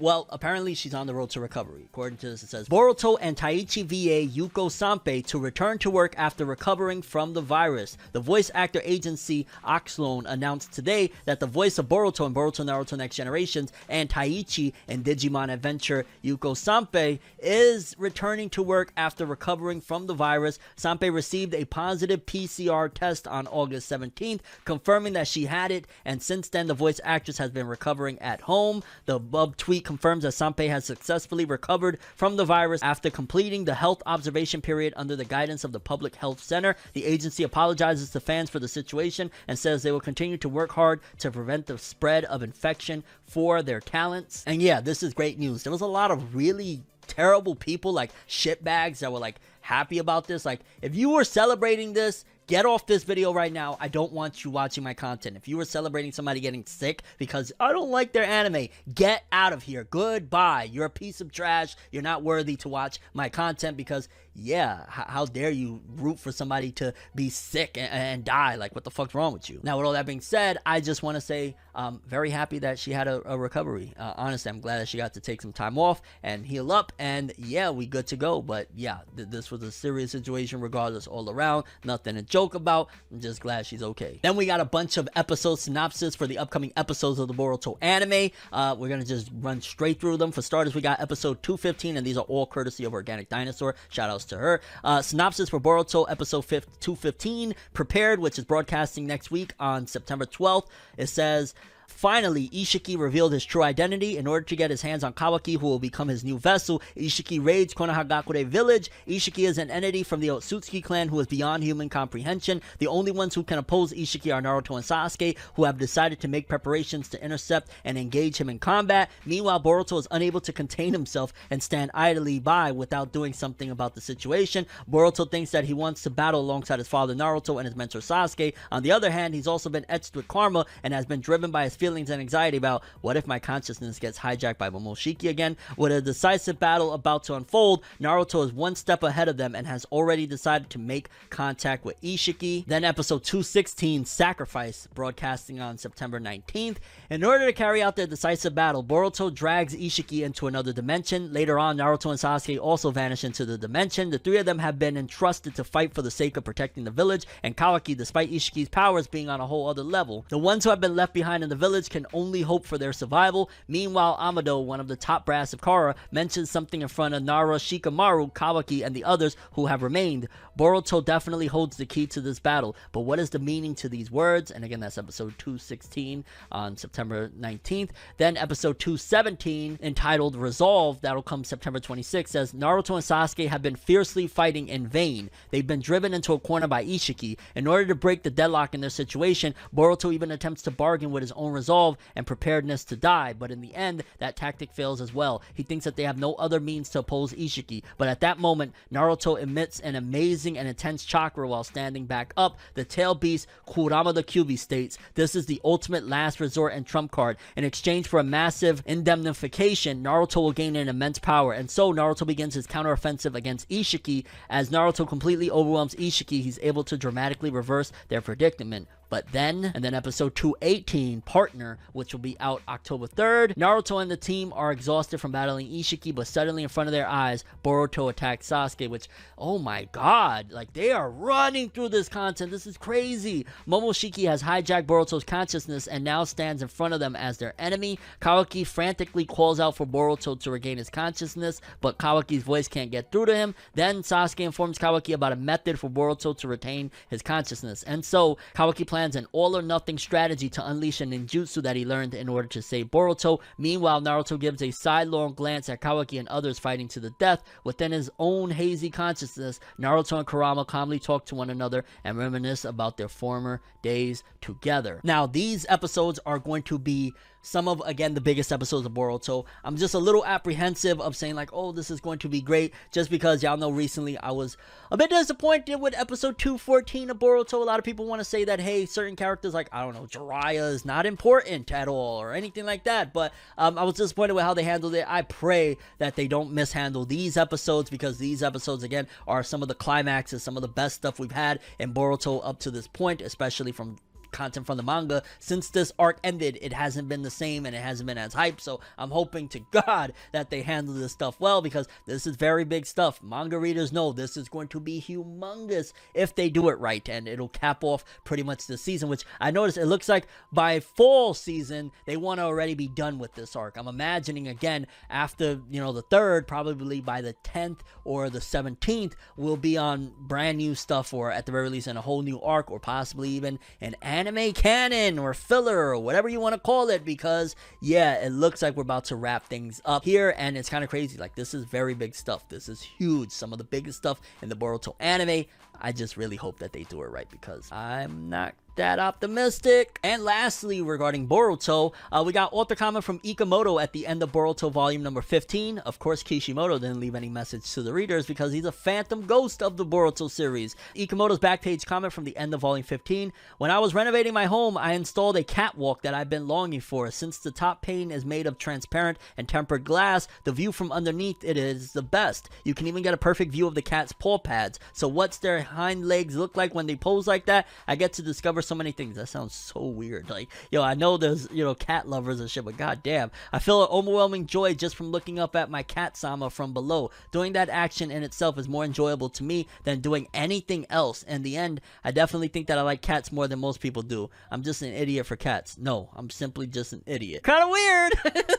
Well, apparently she's on the road to recovery. According to this, it says Boruto and Taichi VA Yuko Sanpei to return to work after recovering from the virus. The voice actor agency Oxlone announced today that the voice of Boruto in Boruto Naruto Next Generations and Taichi in Digimon Adventure Yuko Sanpei is returning to work after recovering from the virus. Sanpei received a positive PCR test on August 17th, confirming that she had it, and since then the voice actress has been recovering at home. The above tweet confirms that Sanpei has successfully recovered from the virus after completing the health observation period under the guidance of the Public Health Center. The agency apologizes to fans for the situation and says they will continue to work hard to prevent the spread of infection for their talents. And yeah, this is great news. There was a lot of really terrible people, like shitbags, that were like happy about this. Like, if you were celebrating this, get off this video right now. I don't want you watching my content. If you were celebrating somebody getting sick because I don't like their anime, get out of here. Goodbye. You're a piece of trash. You're not worthy to watch my content because, yeah, how dare you root for somebody to be sick and die? Like, what the fuck's wrong with you? Now, with all that being said, I just want to say I'm very happy that she had a recovery. Honestly, I'm glad that she got to take some time off and heal up, and yeah, we good to go. But yeah, this was a serious situation regardless all around. Nothing to joke about. I'm just glad she's okay. Then we got a bunch of episode synopsis for the upcoming episodes of the Boruto anime. We're gonna just run straight through them. For starters, we got episode 215, and these are all courtesy of Organic Dinosaur. Shout outs to her. Synopsis for Boruto episode 215, Prepared, which is broadcasting next week on September 12th. It says, finally, Ishiki revealed his true identity. In order to get his hands on Kawaki, who will become his new vessel, Ishiki raids Konohagakure village. Ishiki is an entity from the Otsutsuki clan who is beyond human comprehension. The only ones who can oppose Ishiki are Naruto and Sasuke, who have decided to make preparations to intercept and engage him in combat. Meanwhile, Boruto is unable to contain himself and stand idly by without doing something about the situation. Boruto thinks that he wants to battle alongside his father Naruto and his mentor Sasuke. On the other hand, he's also been etched with karma and has been driven by his feelings and anxiety about what if my consciousness gets hijacked by Momoshiki again. With a decisive battle about to unfold, Naruto is one step ahead of them and has already decided to make contact with Ishiki. Then episode 216, Sacrifice, broadcasting on September 19th. In order to carry out their decisive battle, Boruto drags Ishiki into another dimension. Later on, Naruto and Sasuke also vanish into the dimension. The three of them have been entrusted to fight for the sake of protecting the village and Kawaki, despite Ishiki's powers being on a whole other level. The ones who have been left behind in the village can only hope for their survival. Meanwhile, Amado, one of the top brass of Kara, mentions something in front of Nara, Shikamaru, Kawaki, and the others who have remained. Boruto definitely holds the key to this battle, but what is the meaning to these words? And again, that's episode 216 on September 19th. Then episode 217, entitled Resolve, that'll come September 26th, says Naruto and Sasuke have been fiercely fighting in vain. They've been driven into a corner by Ishiki. In order to break the deadlock in their situation, Boruto even attempts to bargain with his own resolve and preparedness to die, but in the end, that tactic fails as well. He thinks that they have no other means to oppose Ishiki, but at that moment, Naruto emits an amazing and intense chakra while standing back up. The tail beast Kurama the Kyuubi states, this is the ultimate last resort and trump card. In exchange for a massive indemnification, Naruto will gain an immense power, and so Naruto begins his counteroffensive against Ishiki. As Naruto completely overwhelms Ishiki, he's able to dramatically reverse their predicament. But then, and then episode 218, Partner, which will be out October 3rd. Naruto and the team are exhausted from battling Ishiki, but suddenly in front of their eyes, Boruto attacks Sasuke, which, oh my god, like they are running through this content. This is crazy. Momoshiki has hijacked Boruto's consciousness and now stands in front of them as their enemy. Kawaki frantically calls out for Boruto to regain his consciousness, but Kawaki's voice can't get through to him. Then Sasuke informs Kawaki about a method for Boruto to retain his consciousness, and so Kawaki plans an all-or-nothing strategy to unleash a ninjutsu that he learned in order to save Boruto. Meanwhile, Naruto gives a sidelong glance at Kawaki and others fighting to the death. Within his own hazy consciousness, Naruto and Kurama calmly talk to one another and reminisce about their former days together. Now, these episodes are going to be some of, again, the biggest episodes of Boruto. I'm just a little apprehensive of saying like, oh, this is going to be great, just because y'all know recently I was a bit disappointed with episode 214 of Boruto. A lot of people want to say that, hey, certain characters like, I don't know, Jiraiya is not important at all or anything like that, but I was disappointed with how they handled it. I pray that they don't mishandle these episodes, because these episodes, again, are some of the climaxes, some of the best stuff we've had in Boruto up to this point, especially from content from the manga. Since this arc ended, it hasn't been the same and it hasn't been as hype, so I'm hoping to God that they handle this stuff well, because this is very big stuff. Manga readers know this is going to be humongous if they do it right, and it'll cap off pretty much the season, which I noticed it looks like by fall season they want to already be done with this arc. I'm imagining, again, after, you know, the 3rd, probably by the 10th or the 17th, we'll be on brand new stuff, or at the very least in a whole new arc, or possibly even an anime canon or filler or whatever you want to call it, because yeah, it looks like we're about to wrap things up here, and it's kind of crazy. Like, this is very big stuff. This is huge. Some of the biggest stuff in the Boruto anime. I just really hope that they do it right, because I'm not that optimistic. And lastly, regarding Boruto, we got author comment from Ikamoto at the end of Boruto volume number 15. Of course, Kishimoto didn't leave any message to the readers, because he's a phantom ghost of the Boruto series. Ikamoto's backpage comment from the end of volume 15: when I was renovating my home, I installed a catwalk that I've been longing for. Since the top pane is made of transparent and tempered glass, the view from underneath it is the best. You can even get a perfect view of the cat's paw pads. So what's their hind legs look like when they pose like that? I get to discover so many things. That sounds so weird. Like, yo, I know there's, you know, cat lovers and shit, but goddamn, I feel an overwhelming joy just from looking up at my cat Sama from below. Doing that action in itself is more enjoyable to me than doing anything else. In the end, I definitely think that I like cats more than most people do. I'm just an idiot for cats. No, I'm simply just an idiot. Kind of weird.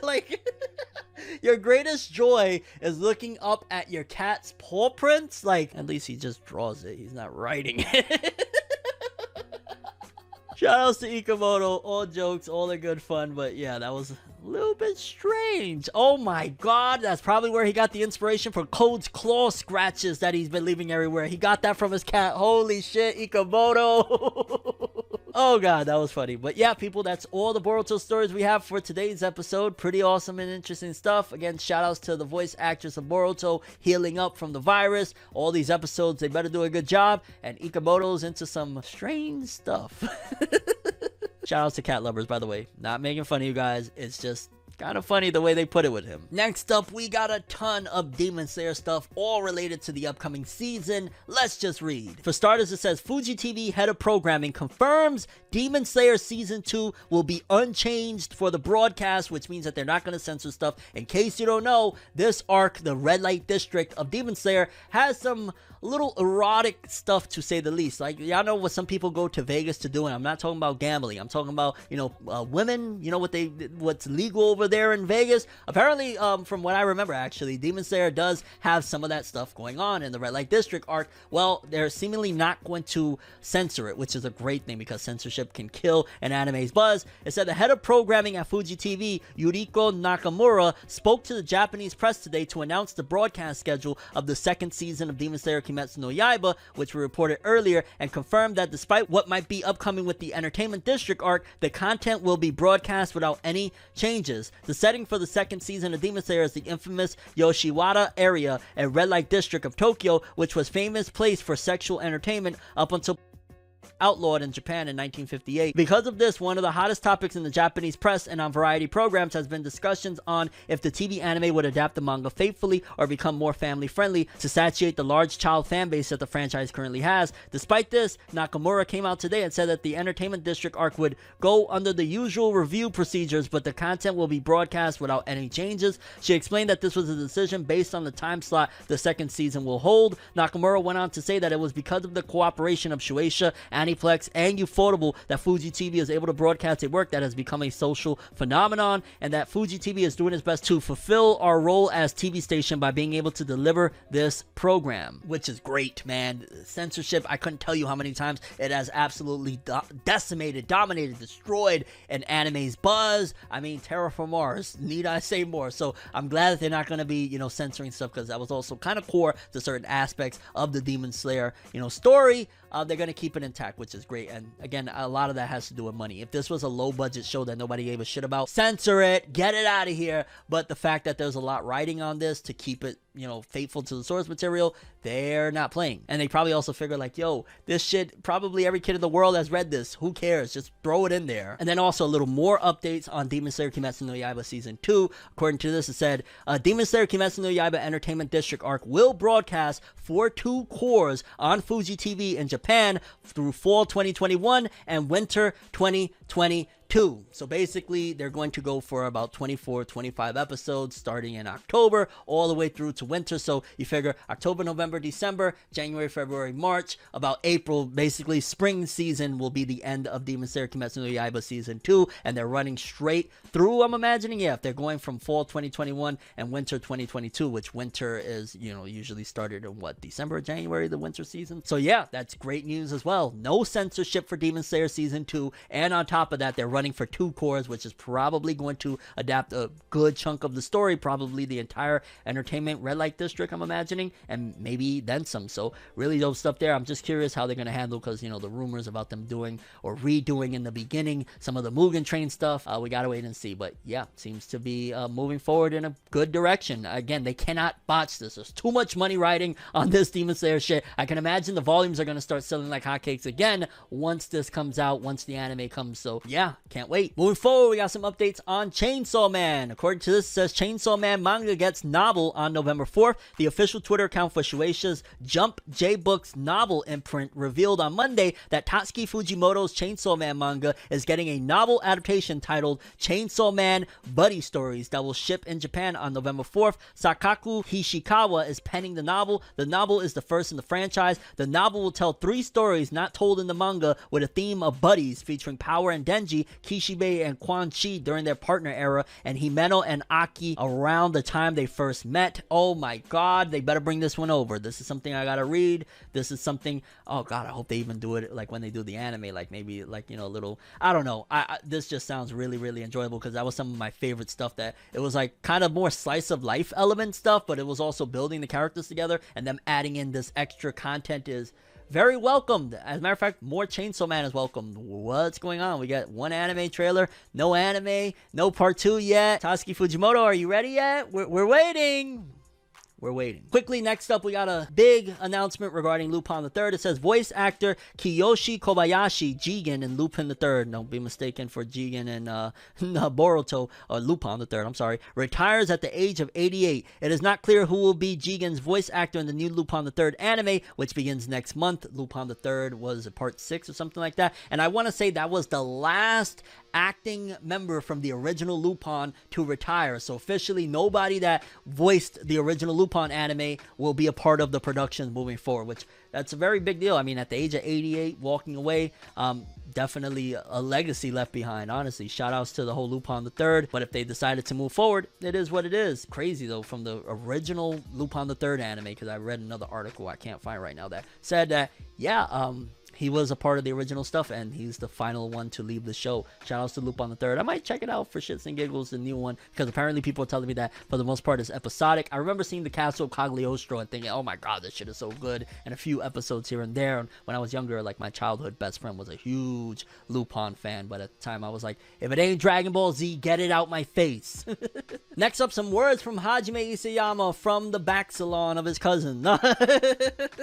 Like, your greatest joy is looking up at your cat's paw prints? Like, at least he just draws it. He's not writing it. Shoutouts to Ikamoto, all jokes, all in good fun, but yeah, that was a little bit strange. Oh my god, that's probably where he got the inspiration for Code's claw scratches that he's been leaving everywhere. He got that from his cat. Holy shit, Ikamoto. Oh god, that was funny. But yeah, people, that's all the Boruto stories we have for today's episode. Pretty awesome and interesting stuff. Again, shoutouts to the voice actress of Boruto healing up from the virus. All these episodes, they better do a good job. And Ikamoto's into some strange stuff. Shoutouts to cat lovers, by the way. Not making fun of you guys. It's just kind of funny the way they put it with him. Next up, we got a ton of Demon Slayer stuff, all related to the upcoming season. Let's just read. For starters, it says, Fuji TV head of programming confirms Demon Slayer Season 2 will be unchanged for the broadcast, which means that they're not going to censor stuff. In case you don't know, this arc, the Red Light District of Demon Slayer, has some little erotic stuff, to say the least. Like, y'all know what some people go to Vegas to do, and I'm not talking about gambling. I'm talking about, you know, women, you know, what's legal over there in Vegas. Apparently, from what I remember, actually, Demon Slayer does have some of that stuff going on in the Red Light District arc. Well, they're seemingly not going to censor it, which is a great thing, because censorship can kill an anime's buzz. It said the head of programming at Fuji TV, Yuriko Nakamura, spoke to the Japanese press today to announce the broadcast schedule of the second season of Demon Slayer Kimetsu no Yaiba, which we reported earlier, and confirmed that despite what might be upcoming with the Entertainment District arc, the content will be broadcast without any changes. The setting for the second season of Demon Slayer is the infamous Yoshiwara area, a red light district of Tokyo, which was famous place for sexual entertainment up until outlawed in Japan in 1958. Because of this, one of the hottest topics in the Japanese press and on variety programs has been discussions on if the TV anime would adapt the manga faithfully or become more family friendly to satiate the large child fan base that the franchise currently has. Despite this, Nakamura came out today and said that the Entertainment District arc would go under the usual review procedures, but the content will be broadcast without any changes. She explained that this was a decision based on the time slot the second season will hold. Nakamura went on to say that it was because of the cooperation of Shueisha, Aniplex, and Ufotable that Fuji TV is able to broadcast a work that has become a social phenomenon, and that Fuji TV is doing its best to fulfill our role as TV station by being able to deliver this program, which is great, man. Censorship, I couldn't tell you how many times it has absolutely decimated, dominated, destroyed an anime's buzz. I mean, Terra from Mars, need I say more? So I'm glad that they're not going to be, you know, censoring stuff, because that was also kind of core to certain aspects of the Demon Slayer, you know, story. They're going to keep it intact. back, which is great. And again, a lot of that has to do with money. If this was a low budget show that nobody gave a shit about, censor it, get it out of here. But the fact that there's a lot riding on this to keep it, you know, faithful to the source material, they're not playing. And they probably also figure like, yo, this shit, probably every kid in the world has read this. Who cares? Just throw it in there. And then also a little more updates on Demon Slayer Kimetsu no Yaiba Season 2. According to this, it said, Demon Slayer Kimetsu no Yaiba Entertainment District arc will broadcast for 2 cores on Fuji TV in Japan through fall 2021 and winter 2022. So basically, they're going to go for about 24, 25 episodes starting in October all the way through to winter. So you figure October, November, December, January, February, March, about April, basically spring season will be the end of Demon Slayer Kimetsu no Yaiba Season 2. And they're running straight through, I'm imagining, if they're going from fall 2021 and winter 2022, which winter is, you know, usually started in what, December, January, the winter season. So yeah, that's great news as well. No censorship for Demon Slayer Season 2. And on top of that, they're running for 2 cores, which is probably going to adapt a good chunk of the story, probably the entire entertainment red light district, I'm imagining, and maybe then some. So really dope stuff there. I'm just curious how they're going to handle, because, you know, the rumors about them doing or redoing in the beginning some of the Mugen Train stuff, we gotta wait and see. But yeah, seems to be moving forward in a good direction. Again, they cannot botch this. There's too much money riding on this Demon Slayer shit. I can imagine the volumes are going to start selling like hotcakes again once this comes out, once the anime comes. So yeah, can't wait. Moving forward, we got some updates on Chainsaw Man. According to this, it says Chainsaw Man manga gets novel on November 4th. The official Twitter account for Shueisha's Jump J-Books novel imprint revealed on Monday that Tatsuki Fujimoto's Chainsaw Man manga is getting a novel adaptation titled Chainsaw Man Buddy Stories that will ship in Japan on November 4th. Sakaku Hishikawa is penning the novel. The novel is the first in the franchise. The novel will tell 3 stories not told in the manga with a theme of buddies featuring Power and Denji, Kishibe and Quan Chi during their partner era, and Himeno and Aki around the time they first met. Oh my god, they better bring this one over. This is something I gotta read. This is something, oh god, I hope they even do it like when they do the anime, like maybe like, you know, a little, I don't know. This just sounds really, really enjoyable, because that was some of my favorite stuff. That it was like kind of more slice of life element stuff, but it was also building the characters together, and them adding in this extra content is very welcomed. As a matter of fact, more Chainsaw Man is welcomed. What's going on? We got 1 anime trailer, no anime, no part 2 yet. Tatsuki Fujimoto, are you ready yet? We're waiting. We're waiting. Quickly, next up, we got a big announcement regarding Lupin the Third. It says voice actor Kiyoshi Kobayashi, Jigen in Lupin the Third, don't be mistaken for Jigen in Boruto, or Lupin the Third, I'm sorry, retires at the age of 88. It is not clear who will be Jigen's voice actor in the new Lupin the Third anime, which begins next month. Lupin the Third was part 6 or something like that, and I want to say that was the last acting member from the original Lupin to retire. So officially, nobody that voiced the original Lupin anime will be a part of the production moving forward, which that's a very big deal. I mean, at the age of 88, walking away, definitely a legacy left behind, honestly. Shout outs to the whole Lupin the Third, but if they decided to move forward, it is what it is. Crazy though, from the original Lupin the Third anime, because I read another article I can't find right now that said that, yeah, he was a part of the original stuff, and he's the final one to leave the show. Shout outs to Lupin the Third. I might check it out for shits and giggles, the new one, because apparently people are telling me that for the most part it's episodic. I remember seeing the Castle of Cagliostro and thinking, oh my god, this shit is so good, and a few episodes here and there. And when I was younger, like my childhood best friend was a huge Lupin fan, but at the time I was like, if it ain't Dragon Ball Z, get it out my face. Next up, some words from Hajime Isayama from the back salon of his cousin.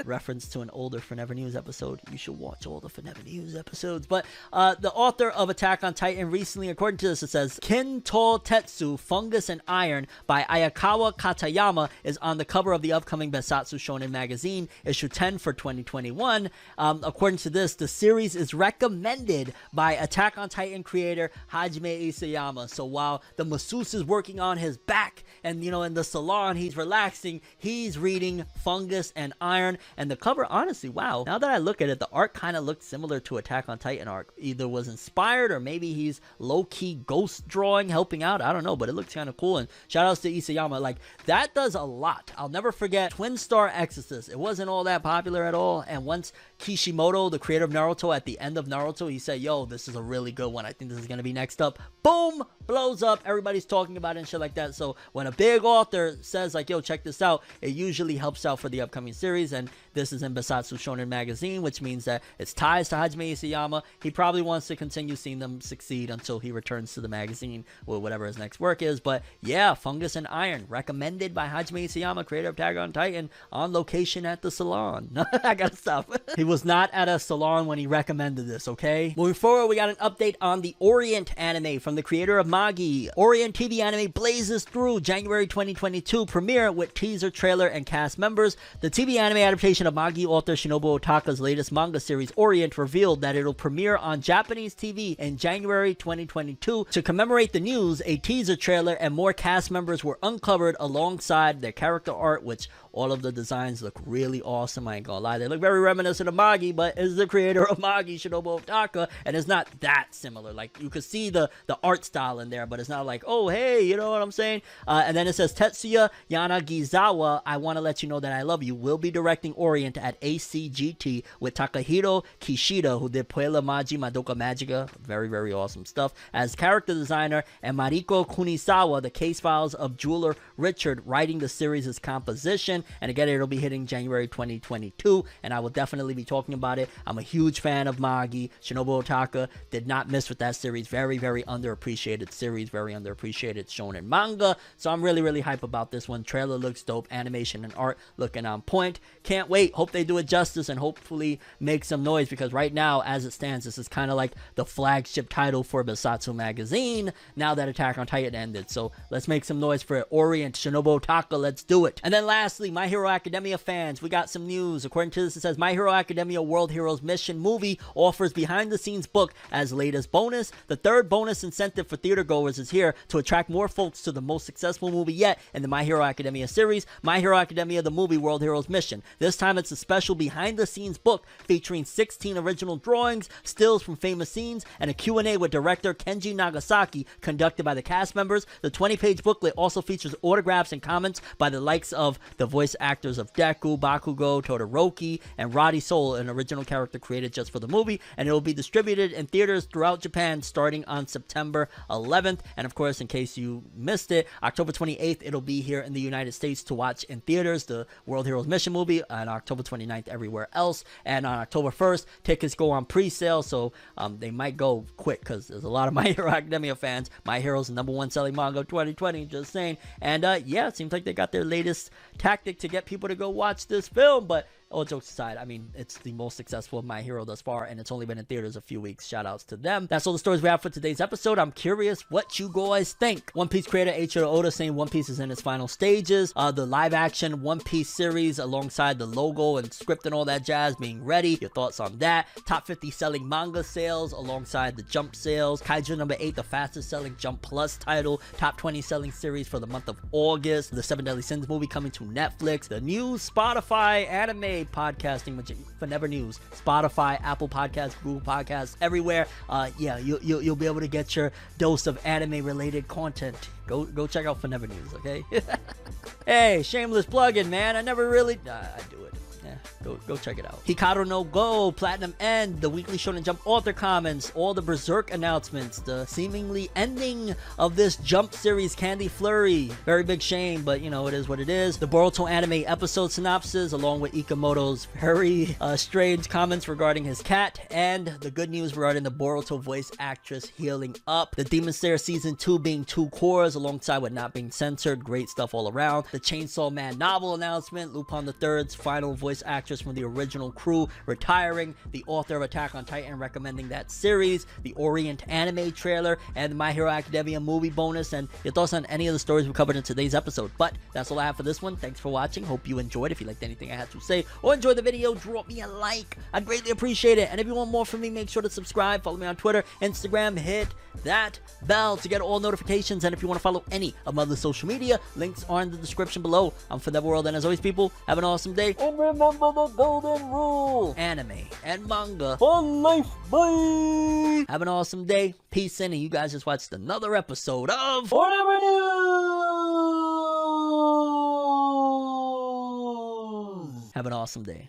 Reference to an older Forever News episode. You should watch all the Forever News episodes. But the author of Attack on Titan recently, according to this, it says Kinto Tetsu, Fungus and Iron by Ayakawa Katayama is on the cover of the upcoming Besatsu Shonen magazine, issue 10 for 2021. According to this, the series is recommended by Attack on Titan creator Hajime Isayama. So while the masseuse is working on his back, and you know, in the salon he's relaxing, he's reading Fungus and Iron. And the cover, honestly, wow, now that I look at it, the art kind of looked similar to Attack on Titan art. Either was inspired, or maybe he's low-key ghost drawing, helping out, I don't know, but it looks kind of cool. And shout outs to Isayama. Like, that does a lot. I'll never forget Twin Star Exorcist. It wasn't all that popular at all, and once Kishimoto, the creator of Naruto, at the end of Naruto, he said, yo, this is a really good one, I think this is going to be next up. Boom, blows up, everybody's talking about it and shit like that. So when a big author says like, yo, check this out, it usually helps out for the upcoming series. And this is in Basatsu Shonen magazine, which means that it's ties to Hajime Isayama. He probably wants to continue seeing them succeed until he returns to the magazine or whatever his next work is. But yeah, Fungus and Iron, recommended by Hajime Isayama, creator of Attack on Titan, on location at the salon. I gotta stop. He was not at a salon when he recommended this, okay? Moving forward, we got an update on the Orient anime from the creator of Magi. Orient TV anime blazes through January 2022 premiere with teaser, trailer, and cast members. The TV anime adaptation of Magi author Shinobu Otaka's latest manga series, Orient, revealed that it'll premiere on Japanese TV in January 2022. To commemorate the news, a teaser trailer and more cast members were uncovered alongside their character art, which all of the designs look really awesome. I ain't gonna lie, they look very reminiscent of Magi, but it's the creator of Magi, Shinobu Otaka, and it's not that similar. Like, you could see the art style in there, but it's not like, oh, hey, you know what I'm saying? And then it says, Tetsuya Yanagisawa, I want to let you know that I love you, will be directing Orient at ACGT with Takahiro Kishida, who did Puella Magi Madoka Magica, very, very awesome stuff, as character designer, and Mariko Kunisawa, the case files of Jeweler Richard, writing the series' composition. And again, it'll be hitting January 2022, and I will definitely be talking about it. I'm a huge fan of Magi. Shinobu Otaka did not miss with that series. Very, very underappreciated series, very underappreciated shonen manga. So I'm really, really hype about this one. Trailer looks dope. Animation and art looking on point. Can't wait. Hope they do it justice and hopefully make some noise, because right now, as it stands, this is kind of like the flagship title for Basatsu magazine now that Attack on Titan ended. So let's make some noise for it. Orient, Shinobu Otaka, let's do it. And then lastly, My Hero Academia fans, we got some news. According to this, it says My Hero Academia World Heroes Mission movie offers behind-the-scenes book as latest bonus. The third bonus incentive for theater goers is here to attract more folks to the most successful movie yet in the My Hero Academia series, My Hero Academia The Movie World Heroes Mission. This time it's a special behind-the-scenes book featuring 16 original drawings, stills from famous scenes, and a Q&A with director Kenji Nagasaki conducted by the cast members. The 20-page booklet also features autographs and comments by the likes of the voice actors of Deku, Bakugo, Todoroki, and Roddy Soul, an original character created just for the movie, and it will be distributed in theaters throughout Japan starting on September 11th. And of course, in case you missed it, October 28th, it'll be here in the United States to watch in theaters, the World Heroes Mission movie, on October 29th everywhere else. And on October 1st, tickets go on pre-sale, so they might go quick, because there's a lot of My Hero Academia fans. My Hero's the #1 selling manga of 2020, just saying. And yeah, it seems like they got their latest tactic to get people to go watch this film. But all jokes aside, I mean, it's the most successful of My Hero thus far, and it's only been in theaters a few weeks. Shout outs to them. That's all the stories we have for today's episode. I'm curious what you guys think. One Piece creator Eiichiro Oda saying One Piece is in its final stages. The live action One Piece series alongside the logo and script and all that jazz being ready. Your thoughts on that? Top 50 selling manga sales alongside the Jump sales. Kaiju number 8, the fastest selling Jump Plus title. Top 20 selling series for the month of August. The 7 Deadly Sins movie coming to Netflix. The new Spotify anime podcasting, which FORNEVERNEWS, Spotify, Apple Podcasts, Google Podcasts, everywhere. Yeah, you'll be able to get your dose of anime related content. Go check out FORNEVERNEWS, okay? Hey, shameless plug-in, man. I never really I do it. Yeah, go check it out. Hikaru no Go, Platinum End, the weekly Shonen Jump author comments, all the Berserk announcements, the seemingly ending of this Jump series Candy Flurry. Very big shame, but you know, it is what it is. The Boruto anime episode synopsis, along with Ikamoto's very strange comments regarding his cat, and the good news regarding the Boruto voice actress healing up. The Demon Slayer Season 2 being 2 cores, alongside with not being censored. Great stuff all around. The Chainsaw Man novel announcement, Lupin III's final voice actress from the original crew retiring, the author of Attack on Titan recommending that series, the Orient anime trailer, and the My Hero Academia movie bonus, and your thoughts on any of the stories we covered in today's episode. But that's all I have for this one. Thanks for watching. Hope you enjoyed. If you liked anything I had to say or enjoyed the video, drop me a like. I'd greatly appreciate it. And if you want more from me, make sure to subscribe. Follow me on Twitter, Instagram. Hit that bell to get all notifications. And if you want to follow any of my other social media, links are in the description below. I'm ForneverWorld, and as always, people, have an awesome day. And remember the golden rule: anime and manga for life. Bye. Have an awesome day. Peace in, and you guys just watched another episode of FORNEVER News. Have an awesome day.